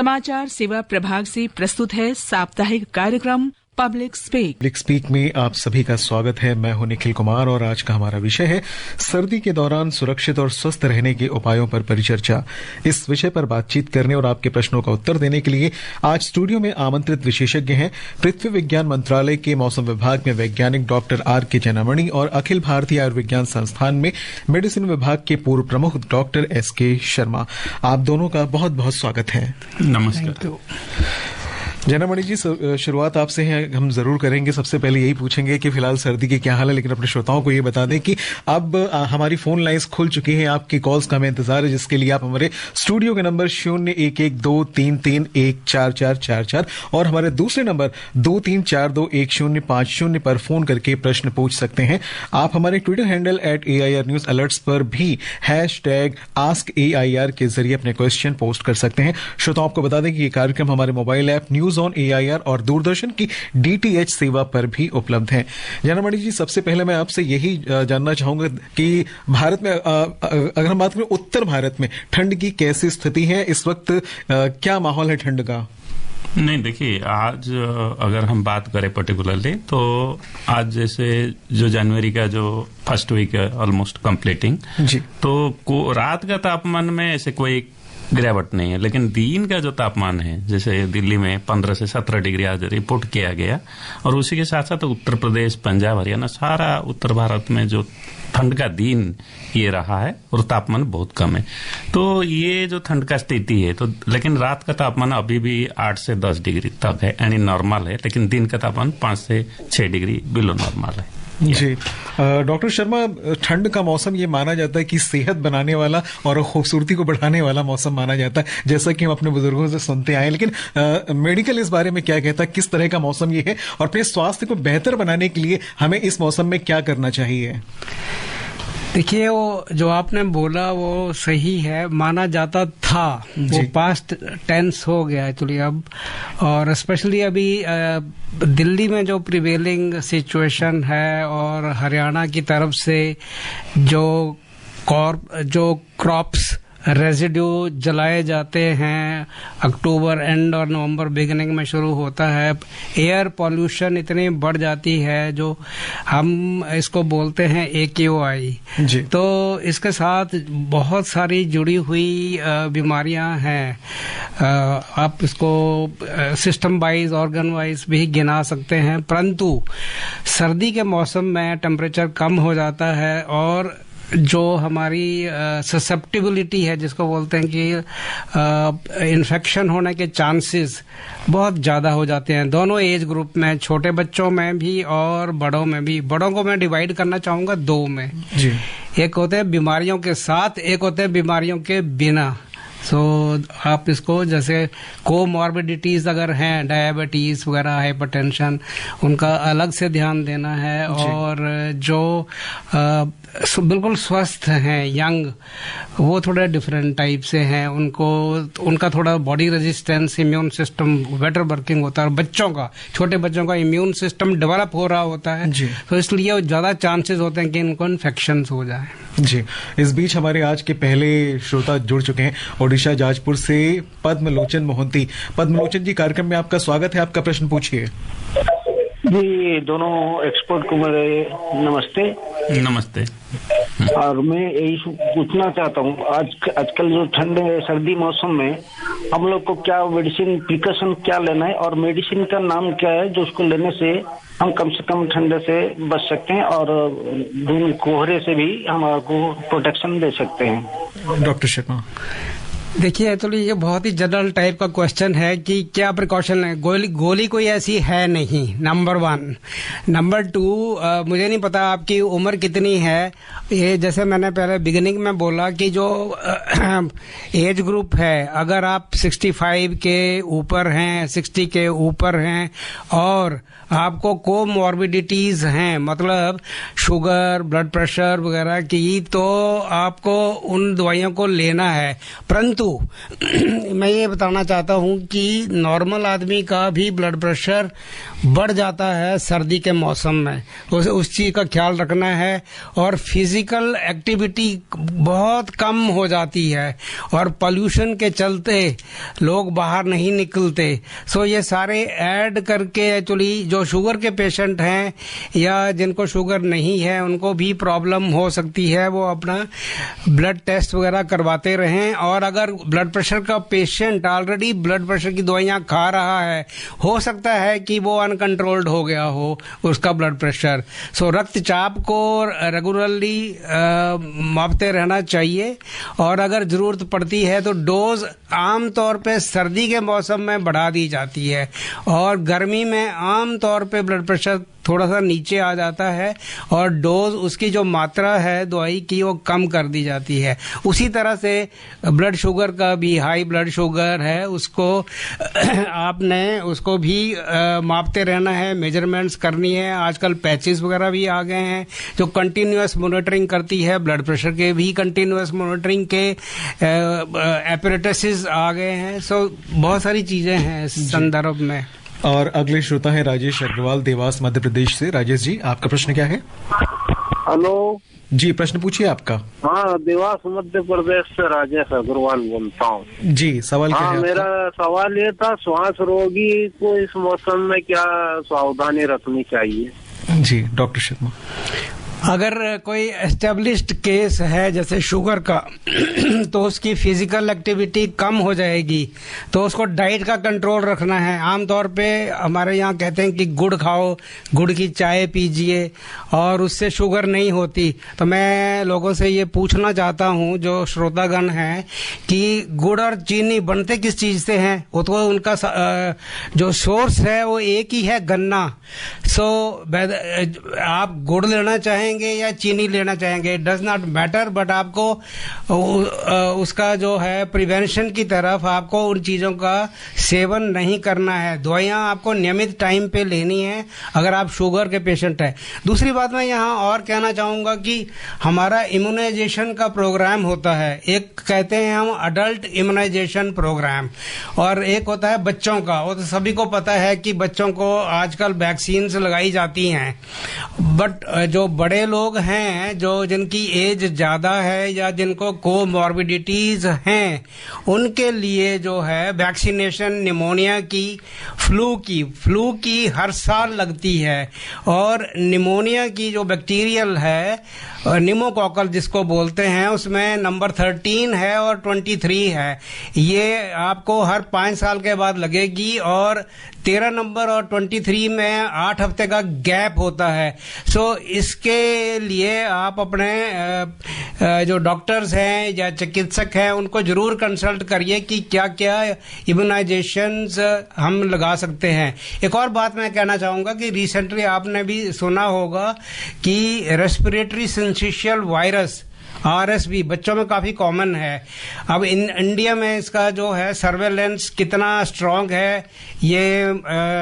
समाचार सेवा प्रभाग से प्रस्तुत है साप्ताहिक कार्यक्रम पब्लिक स्पीक में आप सभी का स्वागत है। मैं हूं निखिल कुमार और आज का हमारा विषय है सर्दी के दौरान सुरक्षित और स्वस्थ रहने के उपायों पर परिचर्चा। इस विषय पर बातचीत करने और आपके प्रश्नों का उत्तर देने के लिए आज स्टूडियो में आमंत्रित विशेषज्ञ हैं पृथ्वी विज्ञान मंत्रालय के मौसम विभाग में वैज्ञानिक डॉक्टर R.K. जनामणि और अखिल भारतीय आयुर्विज्ञान संस्थान में मेडिसिन विभाग के पूर्व प्रमुख डॉक्टर S.K. शर्मा। आप दोनों का बहुत बहुत स्वागत है। नमस्कार। जनामणि जी, शुरुआत आपसे है, हम जरूर करेंगे। सबसे पहले यही पूछेंगे कि फिलहाल सर्दी की क्या हाल है, लेकिन अपने श्रोताओं को ये बता दें कि अब हमारी फोन लाइंस खुल चुकी हैं। आपकी कॉल्स का हमें इंतजार है, जिसके लिए आप हमारे स्टूडियो के नंबर 0112331444 और हमारे दूसरे नंबर 23421050 पर फोन करके प्रश्न पूछ सकते हैं। आप हमारे Twitter handle @AIR News Alerts पर भी #AskAIR के जरिए अपने क्वेश्चन पोस्ट कर सकते हैं। श्रोताओं को बता दें कि ये कार्यक्रम हमारे mobile app news on AIR और दूरदर्शन की DTH सेवा पर भी उपलब्ध है। जनामणि जी, सबसे पहले मैं आपसे यही जानना चाहूंगा कि भारत में अगर हम बात करें उत्तर भारत में ठंड की कैसी स्थिति है इस वक्त, क्या माहौल है ठंड का? नहीं, देखिए, आज अगर हम बात करें पर्टिकुलरली तो आज जैसे जो जनवरी का जो फर्स्ट वीक है ऑलमोस्ट कंप्लीटिंग जी, तो रात का तापमान में ऐसे कोई गिरावट नहीं है, लेकिन दिन का जो तापमान है जैसे दिल्ली में 15 से 17 डिग्री आज रिपोर्ट किया गया और उसी के साथ साथ उत्तर प्रदेश, पंजाब, हरियाणा, सारा उत्तर भारत में जो ठंड का दिन ये रहा है और तापमान बहुत कम है। तो ये जो ठंड का स्थिति है, तो लेकिन रात का तापमान अभी भी 8 से 10 डिग्री तक है, यानी नॉर्मल है, लेकिन दिन का तापमान 5 से 6 डिग्री बिलो नॉर्मल है जी। डॉक्टर शर्मा, ठंड का मौसम ये माना जाता है कि सेहत बनाने वाला और खूबसूरती को बढ़ाने वाला मौसम माना जाता है, जैसा कि हम अपने बुजुर्गों से सुनते आए, लेकिन मेडिकल इस बारे में क्या कहता है, किस तरह का मौसम ये है और अपने स्वास्थ्य को बेहतर बनाने के लिए हमें इस मौसम में क्या करना चाहिए? देखिए, वो जो आपने बोला वो सही है, माना जाता था, वो पास्ट टेंस हो गया एक्चुअली अब। और स्पेशली अभी दिल्ली में जो प्रिवेलिंग सिचुएशन है और हरियाणा की तरफ से जो क्रॉप्स रेजिड्यू जलाए जाते हैं, अक्टूबर एंड और नवंबर बिगिनिंग में शुरू होता है। एयर पॉल्यूशन इतनी बढ़ जाती है, जो हम इसको बोलते हैं AQI जी। तो इसके साथ बहुत सारी जुड़ी हुई बीमारियां हैं। आप इसको सिस्टम वाइज, ऑर्गन वाइज भी गिना सकते हैं, परंतु सर्दी के मौसम में टेम्परेचर कम हो जाता है और जो हमारी ससेप्टिबिलिटी है, जिसको बोलते हैं कि इन्फेक्शन होने के चांसेस बहुत ज़्यादा हो जाते हैं दोनों एज ग्रुप में, छोटे बच्चों में भी और बड़ों में भी। बड़ों को मैं डिवाइड करना चाहूँगा 2 में जी। एक होते हैं बीमारियों के साथ, एक होते हैं बीमारियों के बिना। आप इसको जैसे कोमॉर्बिडिटीज अगर हैं, डायबिटीज वगैरह, हाइपरटेंशन, उनका अलग से ध्यान देना है। और जो बिल्कुल स्वस्थ हैं, यंग, वो थोड़े डिफरेंट टाइप से हैं, उनका थोड़ा body resistance, immune system better working होता है। और बच्चों का, छोटे बच्चों का इम्यून सिस्टम डेवलप हो रहा होता है, तो इसलिए ज्यादा चांसेस होते हैं कि इनको इन्फेक्शन हो जाए जी। इस बीच हमारे आज के पहले श्रोता जुड़ चुके हैं ओडिशा जाजपुर से पद्मलोचन मोहंती। पद्मलोचन जी, कार्यक्रम में आपका स्वागत है, आपका प्रश्न पूछिए। जी, दोनों एक्सपर्ट को मेरे नमस्ते। नमस्ते। और मैं यही पूछना चाहता हूँ, आजकल जो सर्दी मौसम में हम लोग को क्या मेडिसिन प्रिकॉशन क्या लेना है और मेडिसिन का नाम क्या है जो उसको लेने से हम कम से कम ठंडे से बच सकते हैं और धूल कोहरे से भी हमारे को प्रोटेक्शन दे सकते हैं? डॉक्टर शर्मा, देखिए, एक्चुअली ये बहुत ही जनरल टाइप का क्वेश्चन है कि क्या प्रिकॉशन लें। गोली कोई ऐसी है नहीं, नंबर 1। नंबर 2, मुझे नहीं पता आपकी उम्र कितनी है। ये जैसे मैंने पहले बिगिनिंग में बोला कि जो एज ग्रुप है, अगर आप 65 के ऊपर हैं, 60 के ऊपर हैं और आपको कोमॉर्बिडिटीज हैं, मतलब शुगर, ब्लड प्रेशर वगैरह की, तो आपको उन दवाइयों को लेना है। परंतु किंतु मैं ये बताना चाहता हूँ कि नॉर्मल आदमी का भी ब्लड प्रेशर बढ़ जाता है सर्दी के मौसम में, उस चीज़ का ख्याल रखना है। और फिजिकल एक्टिविटी बहुत कम हो जाती है और पोल्यूशन के चलते लोग बाहर नहीं निकलते। सो ये सारे ऐड करके एक्चुअली जो शुगर के पेशेंट हैं या जिनको शुगर नहीं है उनको भी प्रॉब्लम हो सकती है, वो अपना ब्लड टेस्ट वगैरह करवाते रहें। और अगर ब्लड प्रेशर का पेशेंट ऑलरेडी ब्लड प्रेशर की दवाइयाँ खा रहा है, हो सकता है कि वो अनकंट्रोल्ड हो गया हो उसका ब्लड प्रेशर। सो रक्तचाप को रेगुलरली मापते रहना चाहिए और अगर जरूरत पड़ती है तो डोज आम तौर पे सर्दी के मौसम में बढ़ा दी जाती है और गर्मी में आम तौर पे ब्लड प्रेशर थोड़ा सा नीचे आ जाता है और डोज उसकी जो मात्रा है दवाई की वो कम कर दी जाती है। उसी तरह से ब्लड शुगर का भी, हाई ब्लड शुगर है उसको आपने उसको भी मापते रहना है, मेजरमेंट्स करनी है। आजकल पैचेस वगैरह भी आ गए हैं जो कंटिन्यूअस मॉनिटरिंग करती है, ब्लड प्रेशर के भी कंटिन्यूअस मॉनिटरिंग के एपरेटसेस आ गए हैं। सो बहुत सारी चीजें हैं इस संदर्भ में। और अगले श्रोता है राजेश अग्रवाल, देवास मध्य प्रदेश से। राजेश जी, आपका प्रश्न क्या है? हेलो जी, प्रश्न पूछिए आपका। हाँ, देवास मध्य प्रदेश से राजेश अग्रवाल बोलता हूँ। जी, सवाल क्या है? मेरा सवाल ये था, श्वास रोगी को इस मौसम में क्या सावधानी रखनी चाहिए? जी, डॉक्टर शर्मा। अगर कोई एस्टेब्लिश्ड केस है जैसे शुगर का तो उसकी फिजिकल एक्टिविटी कम हो जाएगी, तो उसको डाइट का कंट्रोल रखना है। आमतौर पे हमारे यहाँ कहते हैं कि गुड़ खाओ, गुड़ की चाय पीजिए और उससे शुगर नहीं होती। तो मैं लोगों से ये पूछना चाहता हूँ जो श्रोतागण हैं कि गुड़ और चीनी बनते किस चीज़ से हैं? वो तो उनका जो सोर्स है वो एक ही है, गन्ना। सो आप गुड़ लेना चाहें या चीनी लेना चाहेंगे, डज नॉट मैटर, बट आपको उसका जो है प्रिवेंशन की तरफ आपको उन चीजों का सेवन नहीं करना है। दवाइयां आपको नियमित टाइम पे लेनी है अगर आप शुगर के पेशेंट हैं। दूसरी बात मैं यहाँ और कहना चाहूंगा कि हमारा इम्यूनाइजेशन का प्रोग्राम होता है। एक कहते हैं हम अडल्ट इम्यूनाइजेशन प्रोग्राम और एक होता है बच्चों का। वो तो सभी को पता है कि बच्चों को आजकल वैक्सीन लगाई जाती हैं, बट जो बड़े लोग हैं जो जिनकी एज ज्यादा है या जिनको कोमॉर्बिडिटीज हैं, उनके लिए जो है वैक्सीनेशन निमोनिया की, फ्लू की हर साल लगती है। और निमोनिया की जो बैक्टीरियल है, निमोकॉकल जिसको बोलते हैं, उसमें नंबर 13 है और 23 है। ये आपको हर 5 साल के बाद लगेगी और 13 नंबर और 23 में 8 हफ्ते का गैप होता है। सो इसके लिए आप अपने जो डॉक्टर्स हैं या चिकित्सक हैं उनको जरूर कंसल्ट करिए कि क्या क्या इम्यूनाइजेशंस हम लगा सकते हैं। एक और बात मैं कहना चाहूंगा कि रिसेंटली आपने भी सुना होगा कि रेस्पिरेटरी सिंसिशियल वायरस RSV बच्चों में काफी कॉमन है। अब इंडिया में इसका जो है सर्वेलेंस कितना स्ट्रांग है ये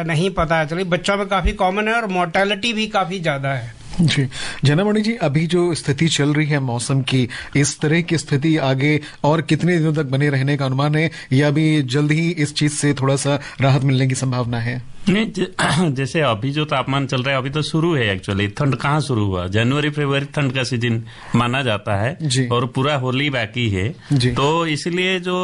नहीं पता। चलिए, बच्चों में काफी कॉमन है और मोर्टेलिटी भी काफी ज्यादा है। जी, जनामणि जी, अभी जो स्थिति चल रही है मौसम की, इस तरह की स्थिति आगे और कितने दिनों तक बने रहने का अनुमान है या अभी जल्द ही इस चीज से थोड़ा सा राहत मिलने की संभावना है? नहीं, जैसे अभी जो तापमान चल रहा है अभी तो शुरू है। एक्चुअली ठंड कहाँ शुरू हुआ? जनवरी फरवरी ठंड का सीजन माना जाता है और पूरा होली बाकी है। तो इसलिए जो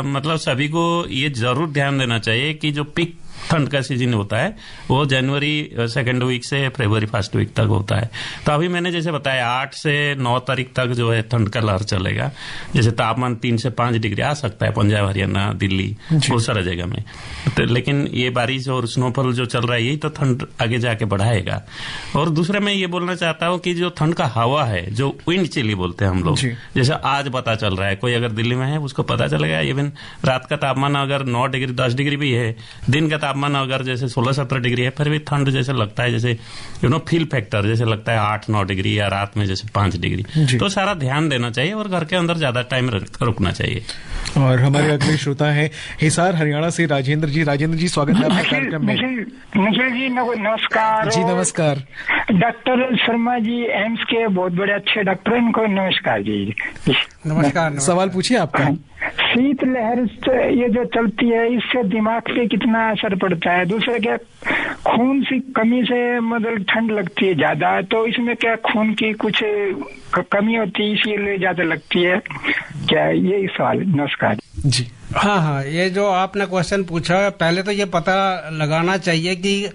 मतलब सभी को ये जरूर ध्यान देना चाहिए कि जो पीक ठंड का सीजन होता है वो जनवरी 2nd वीक से फरवरी 1st वीक तक होता है। तो अभी मैंने जैसे बताया 8 से 9 तारीख तक जो है ठंड का लहर चलेगा। जैसे तापमान 3 से 5 डिग्री आ सकता है पंजाब, हरियाणा, दिल्ली, बहुत सारा जगह में। तो लेकिन ये बारिश और स्नोफॉल जो चल रहा है यही तो ठंड आगे जाके बढ़ाएगा। और दूसरा मैं ये बोलना चाहता हूँ कि जो ठंड का हवा है, जो विंड चिली बोलते हैं हम लोग, जैसे आज पता चल रहा है, कोई अगर दिल्ली में है उसको पता चलेगा। इवन रात का तापमान अगर 9 डिग्री 10 डिग्री भी है, दिन का तापमान अगर जैसे 16-17 डिग्री है, फिर भी ठंड जैसे लगता है, जैसे फील फैक्टर जैसे लगता है 8-9 डिग्री या रात में जैसे 5 डिग्री। तो सारा ध्यान देना चाहिए और घर के अंदर ज्यादा टाइम रुकना चाहिए। और हमारे अगले श्रोता है हिसार हरियाणा से राजेंद्र जी। राजेंद्र जी, स्वागत है आपका कार्यक्रम में। निखिल जी नमस्कार। जी नमस्कार। डॉक्टर शर्मा जी एम्स के बहुत बड़े अच्छे डॉक्टर, इनको नमस्कार जी। नमस्कार। सवाल पूछिए आपका। शीतलहर ये जो चलती है इससे दिमाग पे कितना असर पड़ता है? दूसरा क्या खून की कमी से मतलब ठंड लगती है ज्यादा, तो इसमें क्या खून की कुछ कमी होती है इसीलिए ज्यादा लगती है क्या? यही सवाल। नमस्कार जी। हाँ, ये जो आपने क्वेश्चन पूछा, पहले तो ये पता लगाना चाहिए कि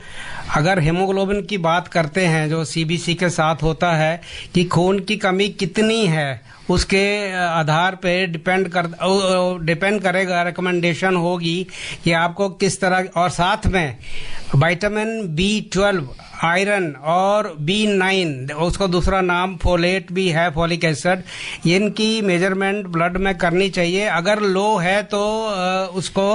अगर हेमोग्लोबिन की बात करते हैं जो सीबीसी के साथ होता है कि खून की कमी कितनी है, उसके आधार पे डिपेंड करेगा, रिकमेंडेशन होगी कि आपको किस तरह, और साथ में विटामिन B12, आयरन और B9, उसको दूसरा नाम फोलेट भी है, फोलिक एसिड, इनकी मेजरमेंट ब्लड में करनी चाहिए। अगर लो है तो उसको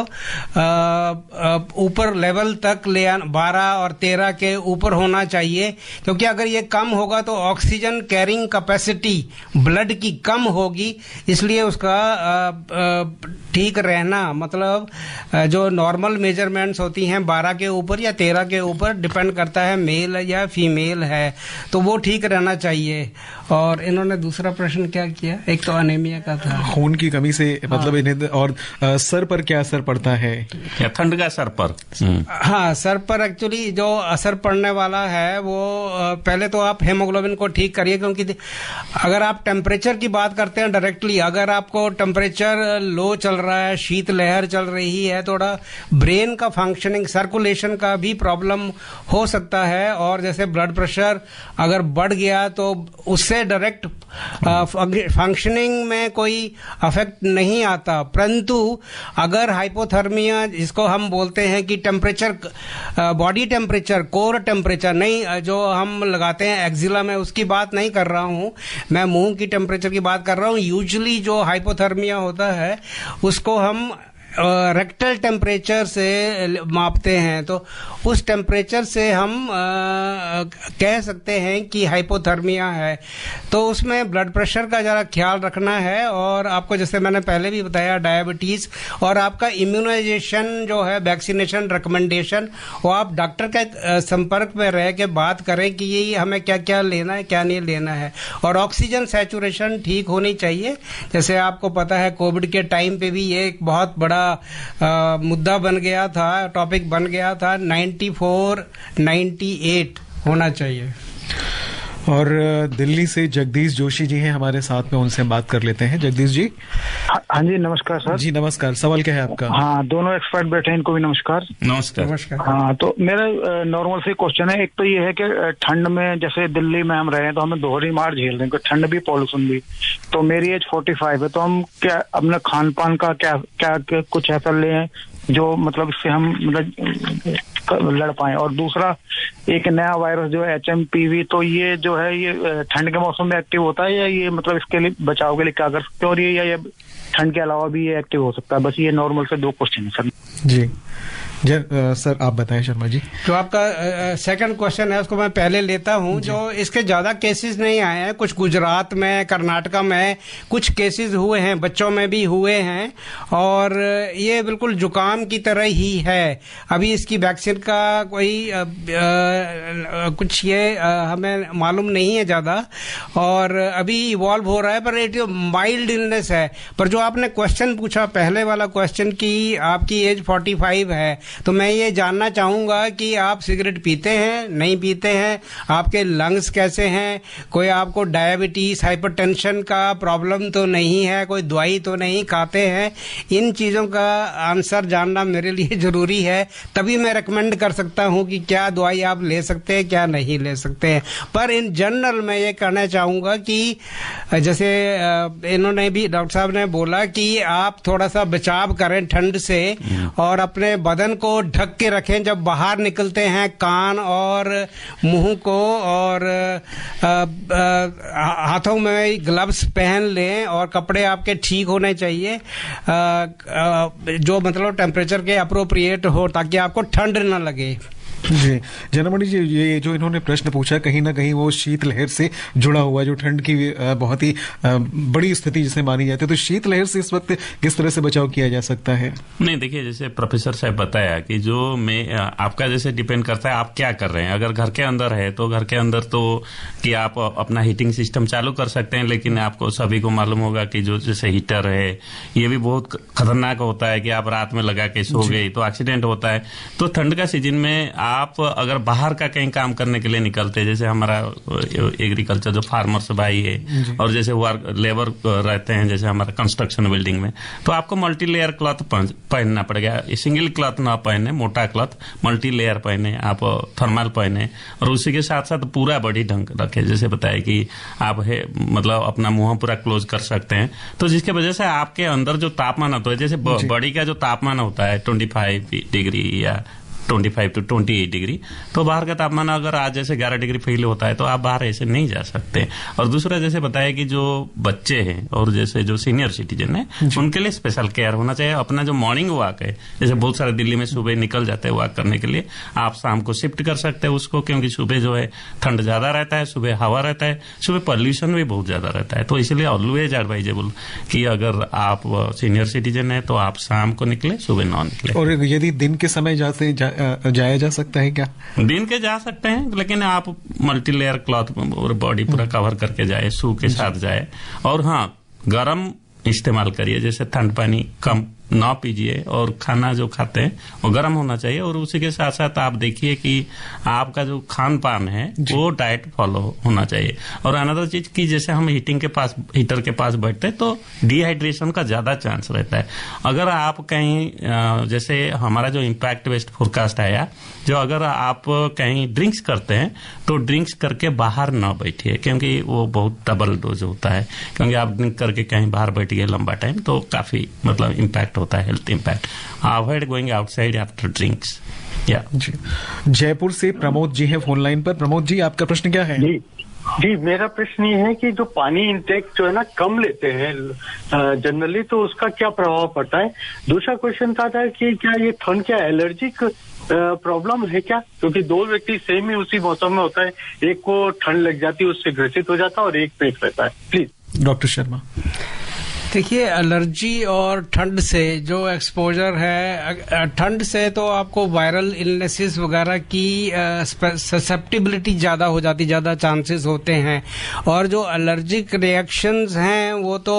ऊपर लेवल तक ले 12 और 13 के ऊपर होना चाहिए, क्योंकि अगर ये कम होगा तो ऑक्सीजन कैरिंग कैपेसिटी ब्लड की कम होगी, इसलिए उसका ठीक रहना, मतलब जो नॉर्मल मेजरमेंट्स होती हैं 12 के ऊपर या 13 के ऊपर, डिपेंड करता है मेल या फीमेल है, तो वो ठीक रहना चाहिए। और इन्होंने दूसरा प्रश्न क्या किया? एक तो अनेमिया का था, खून की कमी से मतलब इन्हें, और सर पर क्या असर पड़ता है? क्या ठंड का सर पर? हाँ, सर पर एक्चुअली जो असर पड़ने वाला है वो पहले तो आप हेमोग्लोबिन को ठीक करिए, क्योंकि अगर आप टेम्परेचर की बात करते हैं डायरेक्टली, अगर आपको टेम्परेचर लो चल रहा है, शीतलहर चल रही है, थोड़ा ब्रेन का फंक्शनिंग, सर्कुलेशन का भी प्रॉब्लम हो सकता है, और जैसे ब्लड प्रेशर अगर बढ़ गया तो उससे डायरेक्ट फंक्शनिंग में कोई अफेक्ट नहीं आता, परंतु अगर हाइपोथर्मिया, जिसको हम बोलते हैं कि temperature, body temperature, core temperature नहीं, जो हम लगाते हैं एक्जिला में, उसकी बात नहीं कर रहा हूं मैं, मुंह की टेम्परेचर की बात कर रहा हूं। यूजुअली जो हाइपोथर्मिया होता है उसको हम रेक्टल टेम्परेचर से मापते हैं, तो उस टेम्परेचर से हम कह सकते हैं कि हाइपोथर्मिया है। तो उसमें ब्लड प्रेशर का जरा ख्याल रखना है, और आपको जैसे मैंने पहले भी बताया डायबिटीज, और आपका इम्यूनाइजेशन जो है, वैक्सीनेशन रिकमेंडेशन, वो आप डॉक्टर के संपर्क में रह के बात करें कि ये हमें क्या क्या लेना है, क्या नहीं लेना है। और ऑक्सीजन सैचुरेशन ठीक होनी चाहिए। जैसे आपको पता है कोविड के टाइम पे भी ये एक बहुत बड़ा मुद्दा बन गया था, टॉपिक बन गया था, 94, 98 होना चाहिए। और दिल्ली से जगदीश जोशी जी हैं हमारे साथ में, उनसे हम बात कर लेते हैं। जगदीश जी। हाँ जी, नमस्कार सर। जी नमस्कार, सवाल क्या है आपका? हाँ, दोनों एक्सपर्ट बैठे हैं, इनको भी नमस्कार। नमस्कार। हाँ, तो मेरा नॉर्मल से क्वेश्चन है। एक तो ये है कि ठंड में, जैसे दिल्ली में हम रहे हैं तो हमें दोहरी मार झेल रहे हैं, ठंड भी पॉल्यूशन भी। तो मेरी एज 45 है, तो हम क्या अपने खान पान का क्या कुछ ऐसा लें जो मतलब इससे हम मतलब लड़ पाए? और दूसरा, एक नया वायरस जो है HMPV, तो ये जो है ये ठंड के मौसम में एक्टिव होता है, या ये मतलब इसके लिए बचाव के लिए क्या कर सकते हैं, और ये ठंड के अलावा भी ये एक्टिव हो सकता है? बस ये नॉर्मल से 2 क्वेश्चन है सर। जी सर आप बताएं शर्मा जी। जो आपका सेकंड क्वेश्चन है उसको मैं पहले लेता हूं। जो इसके ज्यादा केसेस नहीं आए हैं, कुछ गुजरात में, कर्नाटका में कुछ केसेस हुए हैं, बच्चों में भी हुए हैं, और ये बिल्कुल जुकाम की तरह ही है। अभी इसकी वैक्सीन का कोई कुछ ये हमें मालूम नहीं है ज्यादा, और अभी इवॉल्व हो रहा है, पर एक माइल्ड इलनेस है। पर जो आपने क्वेश्चन पूछा, पहले वाला क्वेश्चन की आपकी एज 45 है, तो मैं ये जानना चाहूंगा कि आप सिगरेट पीते हैं, नहीं पीते हैं, आपके लंग्स कैसे हैं, कोई आपको डायबिटीज, हाइपरटेंशन का प्रॉब्लम तो नहीं है, कोई दवाई तो नहीं खाते हैं? इन चीजों का आंसर जानना मेरे लिए जरूरी है, तभी मैं रेकमेंड कर सकता हूं कि क्या दवाई आप ले सकते हैं, क्या नहीं ले सकते हैं। पर इन जनरल मैं ये कहना चाहूंगा कि जैसे इन्होंने भी, डॉक्टर साहब ने बोला कि आप थोड़ा सा बचाव करें ठंड से, और अपने बदन को ढक के रखें जब बाहर निकलते हैं, कान और मुंह को, और हाथों में ग्लव्स पहन लें, और कपड़े आपके ठीक होने चाहिए, जो मतलब टेम्परेचर के अप्रोप्रिएट हो, ताकि आपको ठंड न लगे। जी जनमणि जी, ये जो इन्होंने प्रश्न पूछा कहीं ना कहीं वो शीतलहर से जुड़ा हुआ, जो ठंड की बहुत ही बड़ी स्थिति जिसे मानी जाती है, तो शीतलहर से इस वक्त किस तरह से बचाव किया जा सकता है? नहीं, देखिए जैसे प्रोफेसर साहब बताया कि जो मैं आपका जैसे डिपेंड करता है आप क्या कर रहे हैं। अगर घर के अंदर है तो घर के अंदर तो कि आप अपना हीटिंग सिस्टम चालू कर सकते हैं, लेकिन आपको सभी को मालूम होगा कि जो जैसे हीटर है ये भी बहुत खतरनाक होता है कि आप रात में लगा के सो गए तो एक्सीडेंट होता है। तो ठंड का सीजन में आप अगर बाहर का कहीं काम करने के लिए निकलते, जैसे हमारा एग्रीकल्चर जो फार्मर्स भाई है और जैसे लेबर रहते हैं जैसे हमारा कंस्ट्रक्शन बिल्डिंग में, तो आपको मल्टी लेयर क्लॉथ पहनना पड़ेगा। सिंगल क्लॉथ ना पहने, मोटा क्लॉथ, मल्टी लेयर पहने, आप थर्मल पहने और उसी के साथ साथ पूरा बॉडी ढंग रखे। जैसे बताया कि आप मतलब अपना मुंह पूरा क्लोज कर सकते हैं, तो जिसके वजह से आपके अंदर जो तापमान होता है, जैसे बॉडी का जो तापमान होता है 25 डिग्री या 25 to 28 डिग्री, तो बाहर का तापमान अगर आज जैसे 11 डिग्री फील होता है तो आप बाहर ऐसे नहीं जा सकते। और दूसरा जैसे बताया कि जो बच्चे हैं और जैसे जो सीनियर सिटीजन है उनके लिए स्पेशल केयर होना चाहिए। अपना जो मॉर्निंग वॉक है, जैसे बहुत सारे दिल्ली में सुबह निकल जाते हैं वॉक करने के लिए, आप शाम को शिफ्ट कर सकते हैं उसको, क्योंकि सुबह जो है ठंड ज्यादा रहता है, सुबह हवा रहता है, सुबह पॉल्यूशन भी बहुत ज्यादा रहता है। तो इसलिए ऑलवेज एडवाइजेबल कि अगर आप सीनियर सिटीजन है तो आप शाम को निकले, सुबह ना निकले। और यदि दिन के समय जाया जा सकता है क्या? दिन के जा सकते हैं, लेकिन आप मल्टी लेयर क्लॉथ और बॉडी पूरा कवर करके जाए, शू के साथ जाए। और हाँ, गर्म इस्तेमाल करिए, जैसे ठंड पानी कम ना पीजिए और खाना जो खाते हैं वो गर्म होना चाहिए। और उसी के साथ साथ आप देखिए कि आपका जो खान पान है वो डाइट फॉलो होना चाहिए। और अनदर चीज कि जैसे हम हीटर के पास बैठते हैं तो डिहाइड्रेशन का ज्यादा चांस रहता है। अगर आप कहीं जैसे हमारा जो इम्पैक्ट वेस्ट फोरकास्ट आया, जो अगर आप कहीं ड्रिंक्स करते हैं तो ड्रिंक्स करके बाहर ना बैठिए, क्योंकि वो बहुत डबल डोज होता है। क्योंकि आप ड्रिंक करके कहीं बाहर बैठ गए लंबा टाइम तो काफी मतलब इम्पैक्ट होता है, health impact. Avoid going outside after drinks. या जी, जयपुर से प्रमोद जी है फोन लाइन पर। प्रमोद जी, आपका प्रश्न क्या है? जी, मेरा प्रश्न ये है कि जो पानी इंटेक जो है ना कम लेते हैं जनरली, तो उसका क्या प्रभाव पड़ता है। दूसरा क्वेश्चन था कि क्या ये ठंड क्या एलर्जिक प्रॉब्लम है क्या, क्योंकि दो व्यक्ति सेम ही उसी मौसम में होता है, एक को ठंड लग जाती है उससे ग्रसित हो जाता है और एक पेट रहता है। Please doctor Sharma. देखिए, एलर्जी और ठंड से जो एक्सपोजर है, ठंड से तो आपको वायरल इलनेसेस वगैरह की ससेप्टिबिलिटी ज्यादा हो जाती, ज्यादा चांसेस होते हैं। और जो एलर्जिक रिएक्शंस हैं वो तो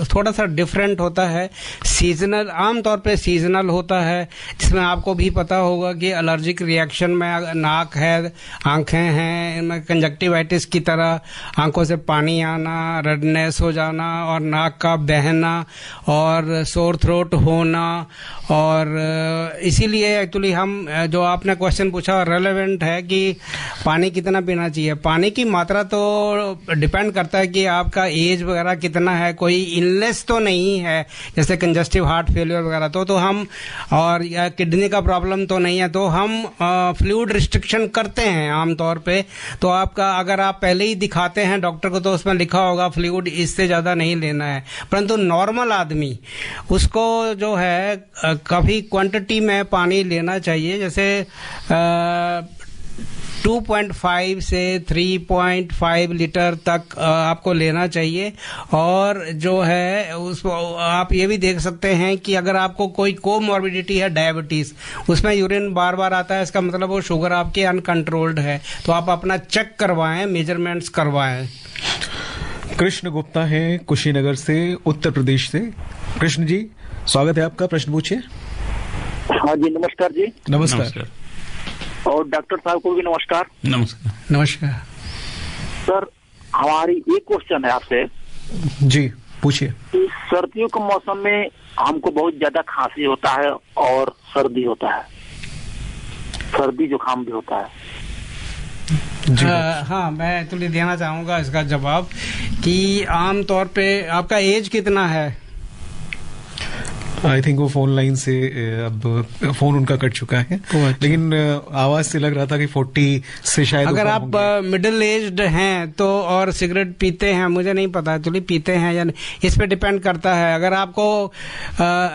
थोड़ा सा डिफरेंट होता है, सीजनल, आमतौर पे सीजनल होता है, जिसमें आपको भी पता होगा कि एलर्जिक रिएक्शन में नाक है, आंखें हैं, इनमें कंजक्टिवाइटिस की तरह आंखों से पानी आना, रेडनेस हो जाना और नाक का बहना और सोर थ्रोट होना। और इसीलिए एक्चुअली हम जो आपने क्वेश्चन पूछा रेलेवेंट है कि पानी कितना पीना चाहिए। पानी की मात्रा तो डिपेंड करता है कि आपका एज वगैरह कितना है, कोई इलनेस तो नहीं है जैसे कंजस्टिव हार्ट फेलियर वगैरह तो हम, और या किडनी का प्रॉब्लम तो नहीं है, तो हम फ्लूइड रिस्ट्रिक्शन करते हैं आमतौर पे। तो आपका अगर आप पहले ही दिखाते हैं डॉक्टर को तो उसमें लिखा होगा फ्लूइड इससे ज्यादा नहीं लेना है। परंतु नॉर्मल आदमी उसको जो है काफी क्वांटिटी में पानी लेना चाहिए, जैसे 2.5 से 3.5 लीटर तक आपको लेना चाहिए। और जो है उसको आप ये भी देख सकते हैं कि अगर आपको कोई कोमॉर्बिडिटी है, डायबिटीज, उसमें यूरिन बार बार आता है, इसका मतलब वो शुगर आपकी अनकंट्रोल्ड है, तो आप अपना चेक करवाएं, मेजरमेंट्स करवाएं। कृष्ण गुप्ता है कुशीनगर से, उत्तर प्रदेश से। कृष्ण जी, स्वागत है आपका, प्रश्न पूछिए। हाँ जी, नमस्कार जी। नमस्कार। और डॉक्टर साहब को भी नमस्कार। नमस्कार। नमस्कार सर, हमारी एक क्वेश्चन है आपसे। जी पूछिए। सर्दियों के मौसम में हमको बहुत ज्यादा खांसी होता है और सर्दी होता है, सर्दी जुकाम भी होता है। हाँ, मैं एक्चुअली देना चाहूंगा इसका जवाब कि आमतौर पे आपका एज कितना है? आई थिंक वो फोन लाइन से अब फोन उनका कट चुका है, लेकिन आवाज से लग रहा था कि 40 से शायद अगर आप मिडिल एज्ड हैं तो और सिगरेट पीते हैं, मुझे नहीं पता एक्चुअली पीते हैं या नहीं, इस पे डिपेंड करता है। अगर आपको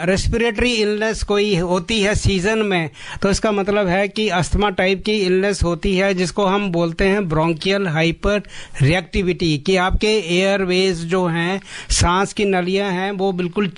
रेस्पिरेटरी इलनेस कोई होती है सीजन में, तो इसका मतलब है कि अस्थमा टाइप की इलनेस होती है, जिसको हम बोलते हैं ब्रोंकियल हाइपर रिएक्टिविटी, कि आपके एयरवेज जो हैं, सांस की नलियां हैं, वो बिल्कुल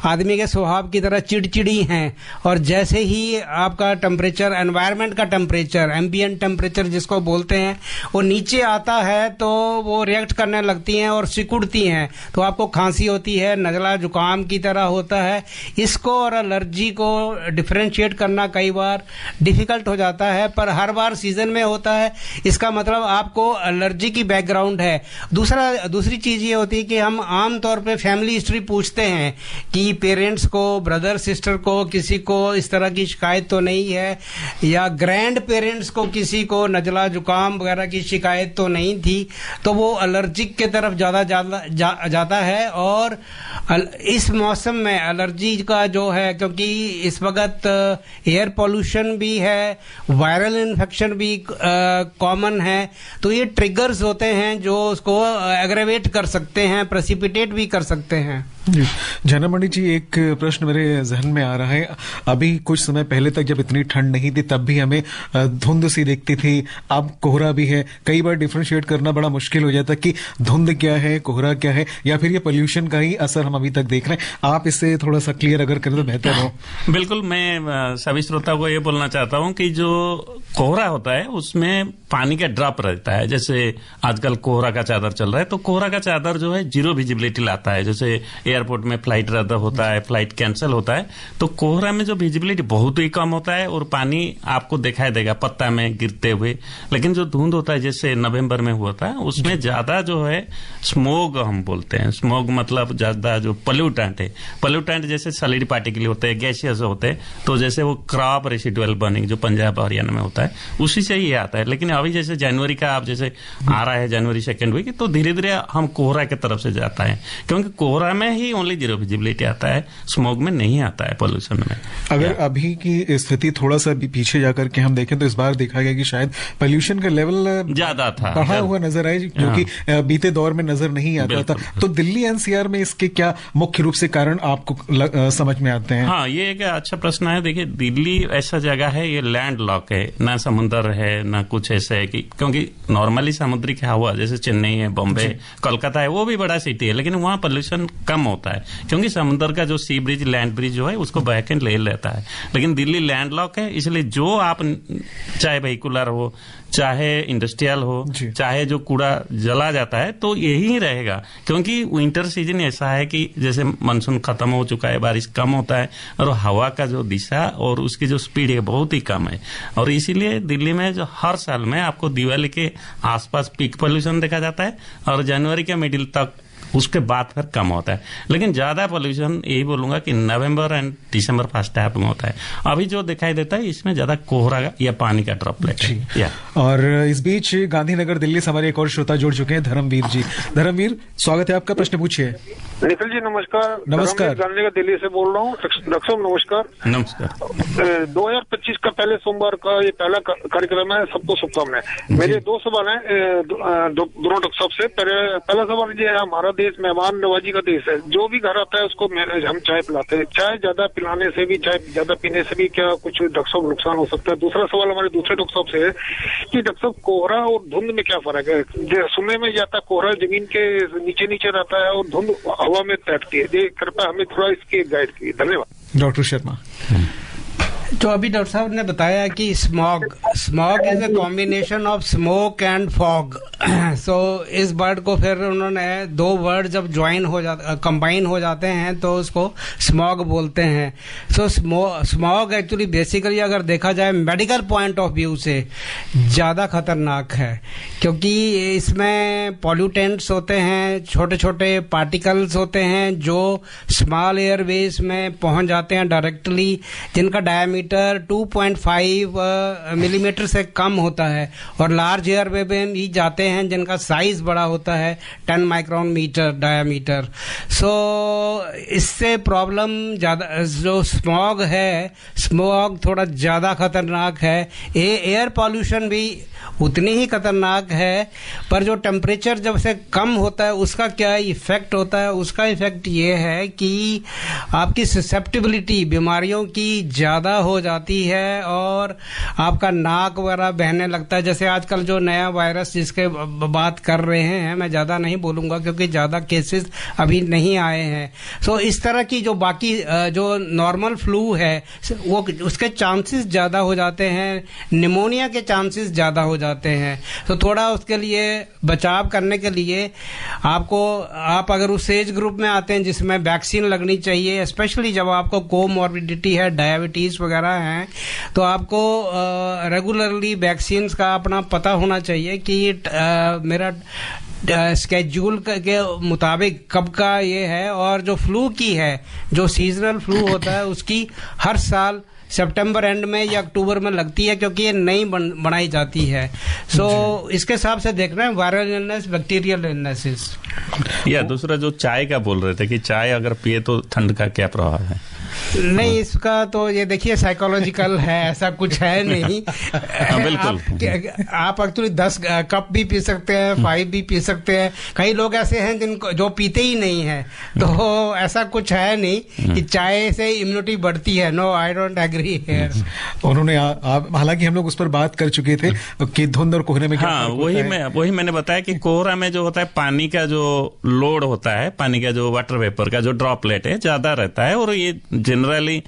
आदमी के स्वभाव की तरह चिड़चिड़ी हैं, और जैसे ही आपका टेम्परेचर, एनवायरनमेंट का टेम्परेचर, एम्बिएंट टेम्परेचर जिसको बोलते हैं, वो नीचे आता है तो वो रिएक्ट करने लगती हैं और सिकुड़ती हैं, तो आपको खांसी होती है, नज़ला जुकाम की तरह होता है। इसको और एलर्जी को डिफरेंशिएट करना कई बार डिफिकल्ट हो जाता है, पर हर बार सीजन में होता है, इसका मतलब आपको एलर्जी की बैकग्राउंड है। दूसरी चीज ये होती है कि हम आम तौर पे फैमिली हिस्ट्री पूछते हैं कि पेरेंट्स को, ब्रदर सिस्टर को, किसी को इस तरह की शिकायत तो नहीं है, या ग्रैंड पेरेंट्स को किसी को नज़ला जुकाम वगैरह की शिकायत तो नहीं थी, तो वो एलर्जिक के तरफ ज्यादा जाता है। और इस मौसम में एलर्जी का जो है, क्योंकि इस वक्त एयर पोल्यूशन भी है, वायरल इन्फेक्शन भी कॉमन है, तो ये ट्रिगर्स होते हैं जो उसको एग्रेवेट कर सकते हैं, प्रेसिपिटेट भी कर सकते हैं। जनमणि जी, एक प्रश्न मेरे जहन में आ रहा है। अभी कुछ समय पहले तक जब इतनी ठंड नहीं थी तब भी हमें धुंध सी दिखती थी, अब कोहरा भी है। कई बार डिफरेंशिएट करना बड़ा मुश्किल हो जाता कि धुंध क्या है, कोहरा क्या है, या फिर ये पोल्यूशन का ही असर हम अभी तक देख रहे हैं। आप इससे थोड़ा सा क्लियर अगर करें तो बेहतर हो। बिल्कुल, मैं सभी श्रोता को ये बोलना चाहता हूं कि जो कोहरा होता है उसमें पानी का ड्रॉप रहता है। जैसे आजकल कोहरा का चादर चल रहा है, तो कोहरा का चादर जो है जीरो विजिबिलिटी लाता है। जैसे एयरपोर्ट में फ्लाइट रद्द होता है, फ्लाइट कैंसिल होता है, तो कोहरा में जो विजिबिलिटी बहुत ही कम होता है और पानी आपको दिखाई देगा पत्ता में गिरते हुए। लेकिन जो धुंध होता है, जैसे नवंबर में हुआ था, उसमें ज्यादा जो है स्मोग हम बोलते हैं। स्मोग मतलब ज्यादा जो पोल्यूटेंट है, पोल्यूटेंट जैसे सॉलिड पार्टिकल होते हैं, गैसियस होते हैं, तो जैसे वो क्रॉप रेसिडुअल बर्निंग जो पंजाब हरियाणा में होता है, उसी से ही आता है। लेकिन अभी जैसे जनवरी का आप जैसे आ रहा है, जनवरी सेकेंड वीक, तो धीरे धीरे हम कोहरा की तरफ से जाता है, क्योंकि कोहरा में ही ओनली जीरो विजिबिलिटी आता है, स्मोग में नहीं आता है पोल्यूशन में। अगर अभी की स्थिति थोड़ा सा भी पीछे जाकर के हम देखें तो इस बार देखा गया कि शायद पोल्यूशन का लेवल ज्यादा था, बढ़ा हुआ नजर आए, क्योंकि बीते दौर में नजर नहीं आता था। तो दिल्ली एनसीआर में इसके क्या मुख्य रूप से कारण आपको समझ में आते हैं? हाँ, ये एक अच्छा प्रश्न है। देखिए, दिल्ली ऐसा जगह है, ये लैंड लॉक है, ना समुद्र है ना कुछ ऐसा है कि, क्योंकि नॉर्मली समुद्री हवा जैसे चेन्नई है, बॉम्बे, कोलकाता है, वो भी बड़ा सिटी है, लेकिन वहाँ पोल्यूशन कम होता है, क्योंकि समुद्र का जो सी ब्रिज, लैंड ब्रिज जो है, उसको बैक एंड ले लेता है। लेकिन दिल्ली लैंड लॉक है, इसलिए जो आप चाहे व्हीकुलर हो, चाहे इंडस्ट्रियल हो, चाहे जो कूड़ा जला जाता है, तो यही रहेगा। क्योंकि विंटर सीजन ऐसा है कि जैसे मानसून खत्म हो चुका है, बारिश कम होता है, और हवा का जो दिशा और उसकी जो स्पीड है बहुत ही कम है। और इसीलिए दिल्ली में जो हर साल में आपको दिवाली के आसपास पीक पोल्यूशन देखा जाता है, और जनवरी के मिडिल तक उसके बाद फिर कम होता है। लेकिन ज्यादा पोल्यूशन यही बोलूंगा कि नवंबर एंड दिसंबर फर्स्ट हाफ में होता है। अभी जो दिखाई देता है इसमें ज्यादा कोहरा या पानी का ड्रॉपलेट है। और इस बीच गांधीनगर दिल्ली से हमारे एक और श्रोता जुड़ चुके हैं, धर्मवीर जी। धर्मवीर, स्वागत है आपका, प्रश्न पूछिए। निखिल जी नमस्कार। नमस्कार, गांधीनगर दिल्ली से बोल रहा हूँ। डॉक्टर साहब नमस्कार। नमस्कार। 2025 का पहले सोमवार का ये पहला कार्यक्रम है, सबको शुभकामनाएं। मेरे दो सवाल हैं दोनों डॉक्टर साहब से। पहला सवाल ये है, हमारा देश मेहमान नवाजी का देश है, जो भी घर आता है उसको हम चाय पिलाते हैं। चाय ज्यादा पिलाने से भी, चाय ज्यादा पीने से भी क्या कुछ डॉक्टर साहब नुकसान हो सकता है? दूसरा सवाल हमारे दूसरे डॉक्टर साहब से है कि डॉक्टर साहब कोहरा और धुंध में क्या फर्क है? सुनने में जाता है कोहरा जमीन के नीचे नीचे रहता है और धुंध हवा में तैरती है। कृपया हमें थोड़ा इसके गाइड कीजिए, धन्यवाद। डॉक्टर शर्मा, तो अभी डॉक्टर साहब ने बताया कि smog is a combination of smoke and fog. So इस वर्ड को फिर उन्होंने दो वर्ड जब कंबाइन हो जाते हैं तो उसको स्मॉग बोलते हैं। सो स्मॉग एक्चुअली बेसिकली अगर देखा जाए मेडिकल पॉइंट ऑफ व्यू से ज्यादा खतरनाक है, क्योंकि इसमें पॉल्यूटेंट्स होते हैं, छोटे छोटे पार्टिकल्स होते हैं जो स्मॉल एयरवेज में पहुंच जाते हैं डायरेक्टली, जिनका डायमीटर 2.5 मिलीमीटर मिलीमीटर से कम होता है, और लार्ज एयर में भी जाते हैं जिनका साइज बड़ा होता है 10 माइक्रोन मीटर डायामीटर। सो इससे प्रॉब्लम ज़्यादा, जो स्मॉग है, स्मॉग थोड़ा ज़्यादा खतरनाक है। एयर पॉल्यूशन भी उतनी ही खतरनाक है, पर जो टेम्परेचर जब से कम होता है उसका क्या इफेक्ट होता है, उसका इफेक्ट ये है कि आपकी ससेप्टिबिलिटी बीमारियों की ज़्यादा हो जाती है और आपका नाक वगैरह बहने लगता है। जैसे आजकल जो नया वायरस जिसके बात कर रहे हैं, मैं ज़्यादा नहीं बोलूँगा क्योंकि ज़्यादा केसेस अभी नहीं आए हैं। सो इस तरह की जो बाकी जो नॉर्मल फ्लू है वो उसके चांसेस ज़्यादा हो जाते हैं, निमोनिया के चांसेस ज़्यादा हो जाते हैं। तो थोड़ा उसके लिए बचाव करने के लिए आप अगर उस एज ग्रुप में आते हैं जिसमें वैक्सीन लगनी चाहिए, स्पेशली जब आपको कोमॉर्बिडिटी है, डायबिटीज वगैरह है, तो आपको रेगुलरली वैक्सीन का अपना पता होना चाहिए कि मेरा स्केड्यूल के मुताबिक कब का ये है। और जो फ्लू की है, जो सीजनल फ्लू होता है, उसकी हर साल सितंबर एंड में या अक्टूबर में लगती है क्योंकि ये नई बनाई जाती है। सो इसके हिसाब से देख रहे हैं वायरल इलनेस, बैक्टीरियल इलनेसेस। या दूसरा जो चाय का बोल रहे थे कि चाय अगर पिए तो ठंड का क्या प्रभाव है? नहीं, इसका तो ये देखिए साइकोलॉजिकल है, ऐसा कुछ है नहीं। बिल्कुल आप एक्चुअली 10 कप भी पी सकते हैं, 5 भी पी सकते हैं। कई लोग ऐसे हैं जिनको जो पीते ही नहीं है, तो ऐसा कुछ है नहीं कि चाय से इम्यूनिटी बढ़ती है। No, I don't agree here. उन्होंने हालांकि हम लोग उस पर बात कर चुके थे कि धुंध और कोहरे में क्या वही मैंने बताया कि कोहरा में जो होता है पानी का जो लोड होता है, पानी का जो वाटर वेपर का जो ड्रॉपलेट है ज्यादा रहता है, और ये जनरली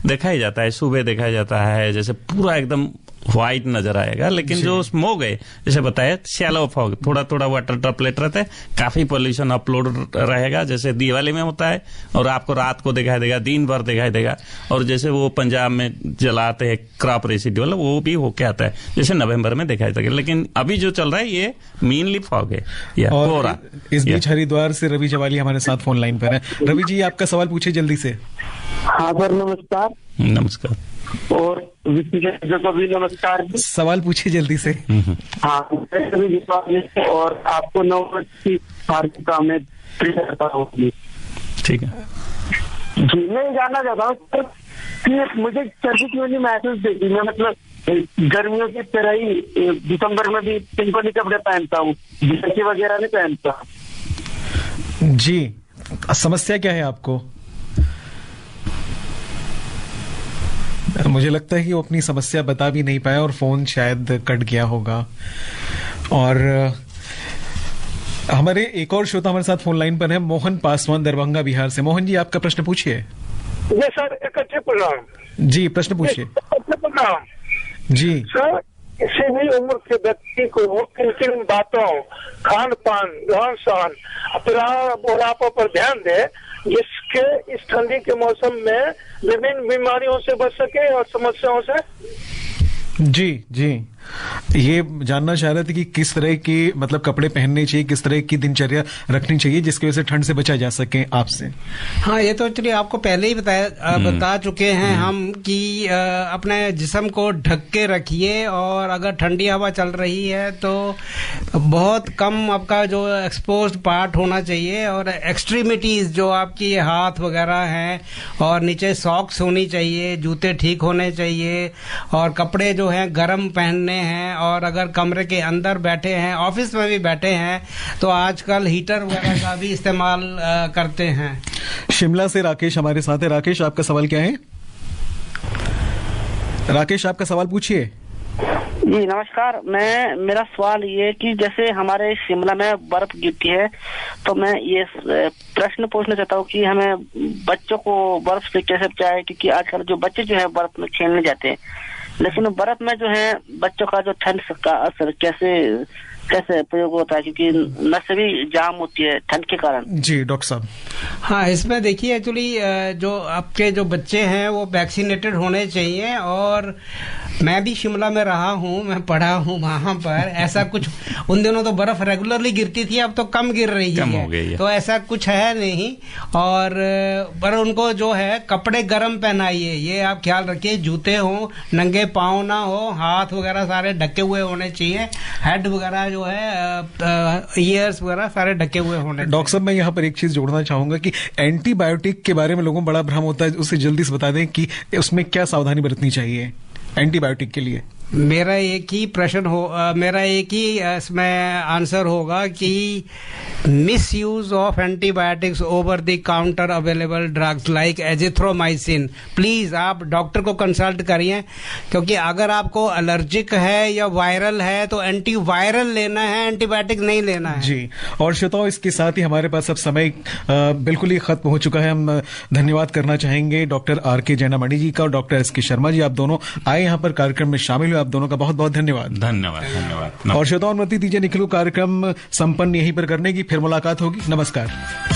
देखा ही जाता है, सुबह देखा जाता है जैसे पूरा एकदम व्हाइट नजर आएगा। लेकिन जो स्मोक है, जैसे बताया, शैलो फॉग, थोड़ा थोड़ा वाटर ड्रॉपलेट रहता है, काफी पॉल्यूशन अपलोड रहेगा, जैसे दिवाली में होता है, और आपको रात को दिखाई देगा, दिन भर दिखाई देगा। और जैसे वो पंजाब में जलाते हैं क्रॉप रेसिड्यूअल, वो भी होके आता है, जैसे नवंबर में दिखाई देगा। लेकिन अभी जो चल रहा है ये मेनली फॉग है या कोहरा। इस बीच हरिद्वार से रवि जवाली हमारे साथ फोन लाइन पर है। रवि जी, आपका सवाल पूछिए जल्दी से। हाँ सर, नमस्कार। नमस्कार। और को भी नमस्कार। सवाल पूछिए जल्दी से। हाँ, और आपको 9 वर्ष की हार्दिक में करता हूँ। ठीक है जी, मैं जानना चाहता हूँ कि मुझे सर्दी क्यों नहीं महसूस देती। मैं मतलब गर्मियों की तरह ही दिसंबर में भी सिंपल कपड़े पहनता हूँ, जैकेट वगैरह नहीं पहनता। जी, समस्या क्या है आपको? मुझे लगता है कि वो अपनी समस्या बता भी नहीं पाया और फोन शायद कट गया होगा। और हमारे एक और श्रोता हमारे साथ फोन लाइन पर है, मोहन पासवान, दरभंगा, बिहार से। मोहन जी, आपका प्रश्न पूछिए। जी सर, एक अच्छे प्रोग्राम। जी, प्रश्न पूछिए। अच्छे प्रोग्राम जी सर। किसी भी उम्र के व्यक्ति को किन किन बातों, खान पान, रहन सहन, बुढ़ापा पर ध्यान दे जिसके इस ठंडी के मौसम में विभिन्न बीमारियों से बच सके और समस्याओं से? जी जी, ये जानना चाह रहे थे कि किस तरह की मतलब कपड़े पहनने चाहिए, किस तरह की दिनचर्या रखनी चाहिए जिसकी वजह से ठंड से बचा जा सके आपसे। हाँ, ये तो चलिए आपको पहले ही बता चुके हैं हम कि अपने जिस्म को ढक के रखिए, और अगर ठंडी हवा चल रही है तो बहुत कम आपका जो एक्सपोज्ड पार्ट होना चाहिए, और एक्सट्रीमिटीज जो आपकी हाथ वगैरह हैं, और नीचे सॉक्स होनी चाहिए, जूते ठीक होने चाहिए, और कपड़े जो हैं गर्म पहनने हैं। और अगर कमरे के अंदर बैठे हैं, ऑफिस में भी बैठे हैं, तो आजकल हीटर वगैरह का भी इस्तेमाल करते हैं। शिमला से राकेश हमारे साथ है। राकेश, आपका सवाल क्या है? राकेश, आपका सवाल पूछिए। जी नमस्कार। मेरा सवाल ये कि जैसे हमारे शिमला में बर्फ गिरती है, तो मैं ये प्रश्न पूछना चाहता हूँ कि हमें बच्चों को बर्फ से कैसे बचाए, क्योंकि आजकल जो बच्चे जो है बर्फ में खेलने जाते हैं, लेकिन बर्फ में जो है बच्चों का जो ठंड का असर कैसे कैसे प्रयोग होता है, क्योंकि नसें भी जाम होती है ठंड के कारण। जी डॉक्टर साहब। हाँ, इसमें देखिए एक्चुअली जो आपके जो बच्चे हैं वो वैक्सीनेटेड होने चाहिए, और मैं भी शिमला में रहा हूँ, मैं पढ़ा हूँ वहाँ पर। ऐसा कुछ उन दिनों तो बर्फ रेगुलरली गिरती थी, अब तो कम गिर रही है, तो ऐसा कुछ है नहीं। और पर उनको जो है कपड़े गर्म पहनाइए, ये आप ख्याल रखिए, जूते हो, नंगे पाँव ना हो, हाथ वगैरह सारे ढके हुए होने चाहिए, हेड वगैरह जो है ईयर्स वगैरह सारे ढके हुए होने। डॉक्टर साहब, मैं यहाँ पर एक चीज जोड़ना चाहूंगा कि एंटीबायोटिक के बारे में लोगों को बड़ा भ्रम होता है, उसे जल्दी से बता दें कि उसमें क्या सावधानी बरतनी चाहिए एंटीबायोटिक के लिए। मेरा एक ही प्रश्न मेरा एक ही इसमें आंसर होगा कि miss use of antibiotics over the counter available drugs like azithromycin, please आप डॉक्टर को कंसल्ट करिए, क्योंकि अगर आपको एलर्जिक है या वायरल है तो एंटीवायरल लेना है, एंटीबायोटिक नहीं लेना है। जी, और श्रोताओं, इसके साथ ही हमारे पास अब समय बिल्कुल ही खत्म हो चुका है। हम धन्यवाद करना चाहेंगे डॉक्टर आर.के. जैनामणि जी का और डॉक्टर एस.के. शर्मा जी, आप दोनों आए यहाँ पर कार्यक्रम में शामिल हुए, आप दोनों का बहुत बहुत धन्यवाद। धन्यवाद। और श्रोताओं, अनुमति दीजिए निखिल कार्यक्रम संपन्न यहीं पर करने की, फिर मुलाकात होगी। नमस्कार।